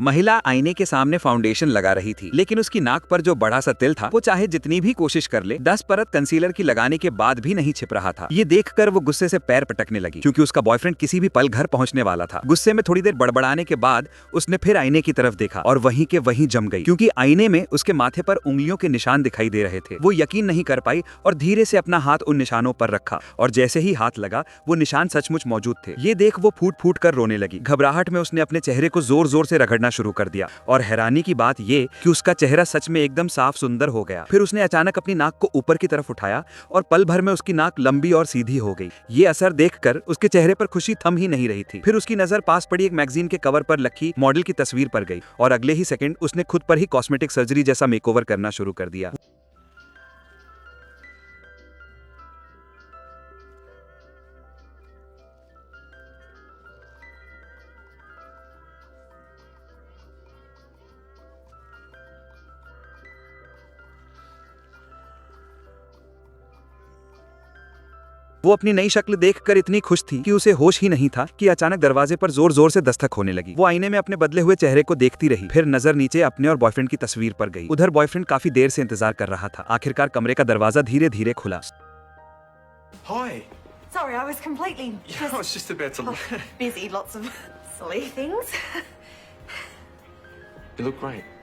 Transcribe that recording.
महिला आईने के सामने फाउंडेशन लगा रही थी, लेकिन उसकी नाक पर जो बड़ा सा तिल था वो चाहे जितनी भी कोशिश कर ले 10 परत कंसीलर की लगाने के बाद भी नहीं छिप रहा था। ये देखकर वो गुस्से से पैर पटकने लगी, क्योंकि उसका बॉयफ्रेंड किसी भी पल घर पहुंचने वाला था। गुस्से में थोड़ी देर बड़बड़ाने के बाद उसने फिर आईने की तरफ देखा और वहीं के वहीं जम गई, क्योंकि आईने में उसके माथे पर उंगलियों के निशान दिखाई दे रहे थे। वो यकीन नहीं कर पाई और धीरे से अपना हाथ उन निशानों पर रखा, और जैसे ही हाथ लगा वो निशान सचमुच मौजूद थे। ये देख वो फूट फूट कर रोने लगी। घबराहट में उसने अपने चेहरे को जोर जोर से रगड़ना शुरू कर दिया, और हैरानी की बात ये कि उसका चेहरा सच में एकदम साफ सुंदर हो गया। फिर उसने अचानक अपनी नाक को ऊपर की तरफ उठाया और पल भर में उसकी नाक लंबी और सीधी हो गई। ये असर देखकर उसके चेहरे पर खुशी थम ही नहीं रही थी। फिर उसकी नजर पास पड़ी एक मैगजीन के कवर पर लखी मॉडल की तस्वीर पर गई, और अगले ही सेकंड उसने खुद पर ही कॉस्मेटिक सर्जरी जैसा मेकओवर करना शुरू कर दिया। वो अपनी नई शक्ल देखकर इतनी खुश थी कि उसे होश ही नहीं था कि अचानक दरवाजे पर जोर जोर से दस्तक होने लगी। वो आईने में अपने बदले हुए चेहरे को देखती रही, फिर नजर नीचे अपने और बॉयफ्रेंड की तस्वीर पर गई। उधर बॉयफ्रेंड काफी देर से इंतजार कर रहा था। आखिरकार कमरे का दरवाजा धीरे धीरे खुला। Hi. Sorry, I was completely I was just about to. busy, lots of silly things. You look great.